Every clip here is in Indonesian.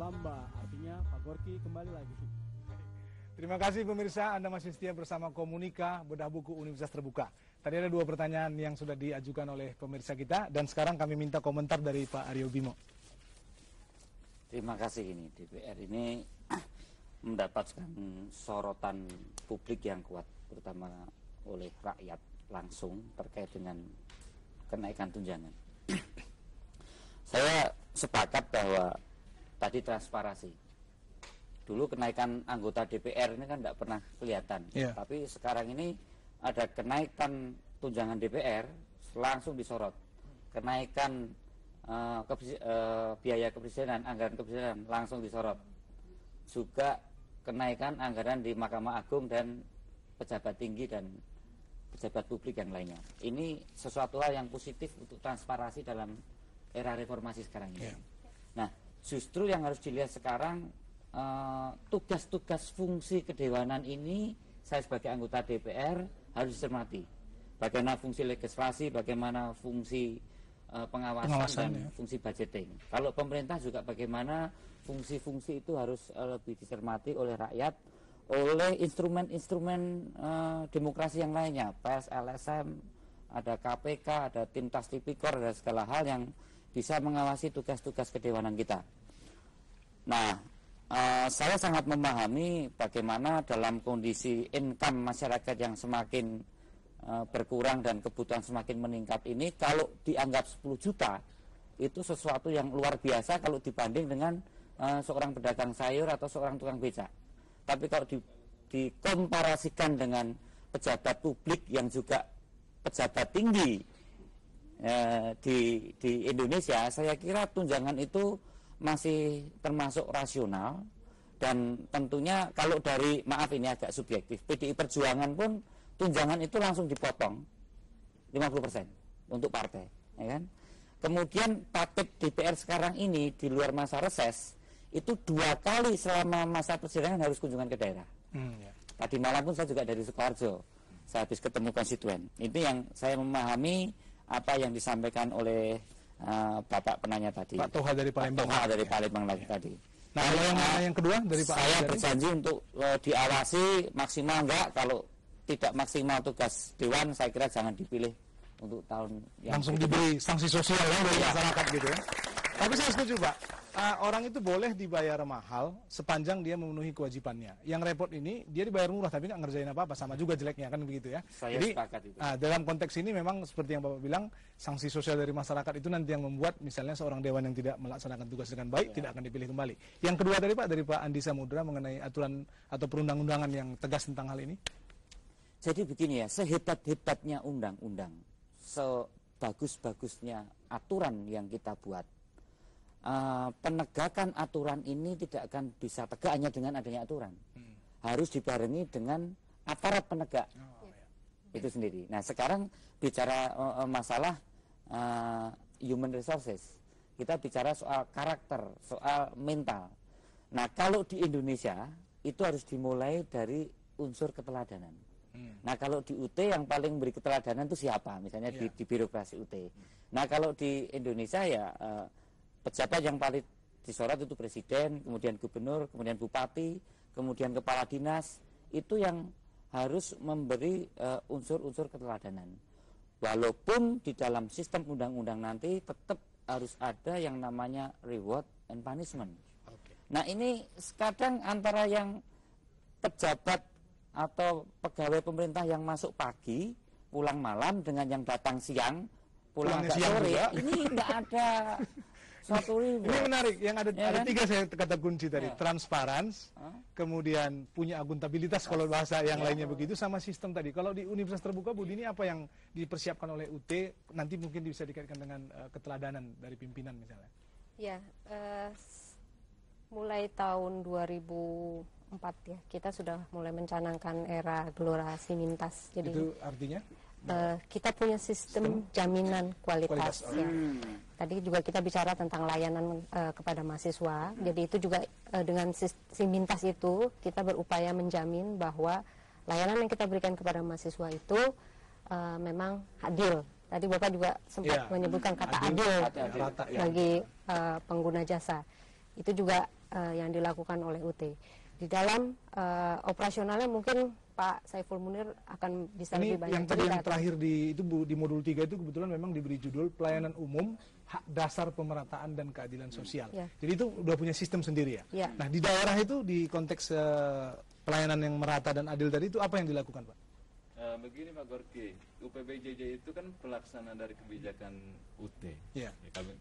tambah. Artinya Pak Gorky kembali lagi. Terima kasih pemirsa, Anda masih setia bersama Komunika, Bedah Buku Universitas Terbuka. Tadi ada 2 pertanyaan yang sudah diajukan oleh pemirsa kita, dan sekarang kami minta komentar dari Pak Aryo Bimo. Terima kasih. Ini DPR ini mendapatkan sorotan publik yang kuat, terutama oleh rakyat langsung terkait dengan kenaikan tunjangan. Saya sepakat bahwa tadi transparansi. Dulu kenaikan anggota DPR ini kan tidak pernah kelihatan, tapi sekarang ini ada kenaikan tunjangan DPR langsung disorot, kenaikan biaya kepresidenan, anggaran kepresidenan langsung disorot, juga kenaikan anggaran di Mahkamah Agung dan pejabat tinggi dan pejabat publik yang lainnya. Ini sesuatu hal yang positif untuk transparansi dalam era reformasi sekarang ini. Nah, justru yang harus dilihat sekarang, tugas-tugas fungsi kedewanan ini saya sebagai anggota DPR harus dicermati. Bagaimana fungsi legislasi, bagaimana fungsi pengawasan dan fungsi budgeting. Kalau pemerintah juga bagaimana fungsi-fungsi itu harus lebih dicermati oleh rakyat, oleh instrumen-instrumen demokrasi yang lainnya, PS, LSM, ada KPK, ada tim Tas Tipikor, ada segala hal yang bisa mengawasi tugas-tugas kedewanan kita. Nah, saya sangat memahami bagaimana dalam kondisi income masyarakat yang semakin berkurang dan kebutuhan semakin meningkat ini, kalau dianggap 10 juta itu sesuatu yang luar biasa kalau dibanding dengan seorang pedagang sayur atau seorang tukang becak. Tapi kalau dikomparasikan dengan pejabat publik yang juga pejabat tinggi di Indonesia, saya kira tunjangan itu masih termasuk rasional. Dan tentunya kalau dari, maaf ini agak subjektif, PDI Perjuangan pun tunjangan itu langsung dipotong 50% untuk partai, ya kan? Kemudian paket DPR sekarang ini di luar masa reses itu 2 kali selama masa persidangan harus kunjungan ke daerah. Tadi malam pun saya juga dari Sukoharjo, saya habis ketemu konstituen. Itu yang saya memahami apa yang disampaikan oleh Bapak penanya tadi, Pak Toha dari Palembang. Pak Toha dari Palembang lagi tadi. Nah, kalau yang kedua dari Pak saya berjanji untuk diawasi maksimal. Enggak, kalau tidak maksimal tugas Dewan, saya kira jangan dipilih untuk tahun yang langsung diberi sanksi sosial dari masyarakat gitu ya. Tapi saya setuju Pak, orang itu boleh dibayar mahal sepanjang dia memenuhi kewajibannya. Yang repot ini dia dibayar murah tapi nggak ngerjain apa-apa, sama juga jeleknya kan begitu ya. Jadi sepakat itu. Dalam konteks ini memang seperti yang Bapak bilang, sanksi sosial dari masyarakat itu nanti yang membuat misalnya seorang dewan yang tidak melaksanakan tugas dengan baik tidak akan dipilih kembali. Yang kedua dari Pak Andi Samudra mengenai aturan atau perundang-undangan yang tegas tentang hal ini. Jadi begini ya, sehebat-hebatnya undang-undang, sebagus-bagusnya aturan yang kita buat, penegakan aturan ini tidak akan bisa tegak hanya dengan adanya aturan. Harus dibarengi dengan aparat penegak itu sendiri. Nah, sekarang bicara masalah human resources, kita bicara soal karakter, soal mental. Nah, kalau di Indonesia itu harus dimulai dari unsur keteladanan. Nah, kalau di UT yang paling beri keteladanan itu siapa? Misalnya di birokrasi UT. Nah, kalau di Indonesia ya pejabat yang paling disorot itu presiden, kemudian gubernur, kemudian bupati, kemudian kepala dinas. Itu yang harus memberi unsur-unsur keteladanan. Walaupun di dalam sistem undang-undang nanti tetap harus ada yang namanya reward and punishment. Nah, ini kadang antara yang pejabat atau pegawai pemerintah yang masuk pagi, pulang malam, dengan yang datang siang, pulang agak sore, ini tidak ada satu ribu. Ini menarik, yang ada 3 saya kata kunci tadi, transparansi, kemudian punya akuntabilitas kalau bahasa yang lainnya begitu, sama sistem tadi. Kalau di Universitas Terbuka, Bu Dini, apa yang dipersiapkan oleh UT, nanti mungkin bisa dikaitkan dengan keteladanan dari pimpinan misalnya? Ya, mulai tahun 2004 ya, kita sudah mulai mencanangkan era Gelora Sinintas. Jadi itu artinya? Kita punya sistem jaminan kualitas. Ya. Tadi juga kita bicara tentang layanan kepada mahasiswa. Jadi itu juga dengan Sinintas itu kita berupaya menjamin bahwa layanan yang kita berikan kepada mahasiswa itu memang adil. Tadi Bapak juga sempat menyebutkan kata adil bagi pengguna jasa. Itu juga yang dilakukan oleh UT. Di dalam operasionalnya mungkin Pak Saiful Munir akan bisa Ini lebih banyak yang tadi cerita. yang terakhir itu Bu, di modul 3 itu kebetulan memang diberi judul pelayanan umum, hak dasar pemerataan dan keadilan sosial. Ya. Jadi itu udah punya sistem sendiri ya. Ya. Nah di daerah itu di konteks pelayanan yang merata dan adil tadi itu apa yang dilakukan Pak? Begini Pak Gorky, UPBJJ itu kan pelaksana dari kebijakan UT. Ya.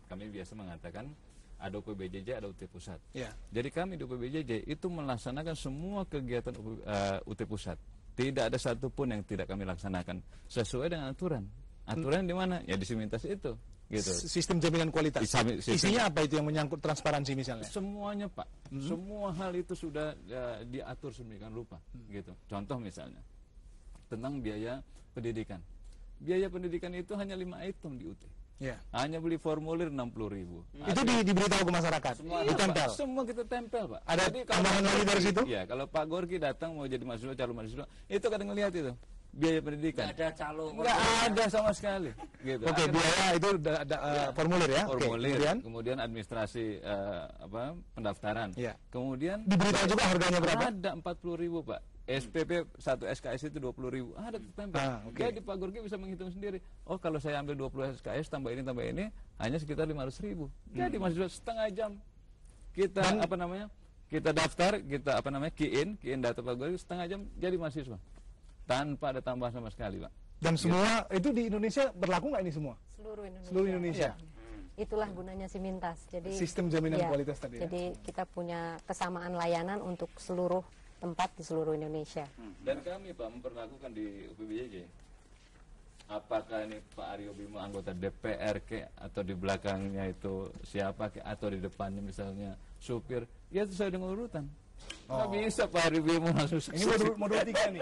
Kami biasa mengatakan ada UPBJJ, ada UT pusat. Ya. Jadi kami di UPBJJ itu melaksanakan semua kegiatan UT pusat. Tidak ada satupun yang tidak kami laksanakan sesuai dengan aturan. Aturan di mana? Ya di Simintas itu. Gitu. Sistem jaminan kualitas. Isinya apa itu yang menyangkut transparansi misalnya? Semuanya Pak, semua hal itu sudah diatur sedemikian rupa. Gitu. Contoh misalnya tentang biaya pendidikan. Biaya pendidikan itu hanya 5 item di UT. Ya. Hanya beli formulir 60.000. Itu diberitahu ke masyarakat. Semua ditempel. Pak, semua kita tempel Pak. Ada Jadi tambahan lagi dari situ? Iya, kalau Pak Gorky datang mau jadi mahasiswa, calon mahasiswa, itu kadang ngelihat itu biaya pendidikan. Nggak ada calon. Nggak ada sama sekali. Gitu. Oke, biaya itu formulir ya. Formulir, Oke, kemudian administrasi pendaftaran. Iya. Kemudian diberitahu juga harganya berapa? ada 40.000 Pak. SPP 1 SKS itu 20.000. Ada tempel. Oke. Jadi Pak Gorky bisa menghitung sendiri. Oh, kalau saya ambil 20 SKS tambah ini hanya sekitar 500.000. Jadi mahasiswa setengah jam kita kita daftar, kita key in data Pak Gorky setengah jam jadi mahasiswa. Tanpa ada tambahan sama sekali, Pak. Dan semua itu di Indonesia berlaku nggak ini semua? Seluruh Indonesia. Indonesia. Itulah gunanya Simintas. Jadi Sistem jaminan kualitas tadi ya. Jadi kita punya kesamaan layanan untuk seluruh tempat di seluruh Indonesia. Dan kami Pak memperlakukan di UPBJJ. Apakah ini Pak Aryo Bimo anggota DPR atau di belakangnya itu siapa atau di depannya misalnya supir, ya sesuai dengan urutan. Nggak bisa Pak Aryo Bimo langsung Ini modul 3 nih.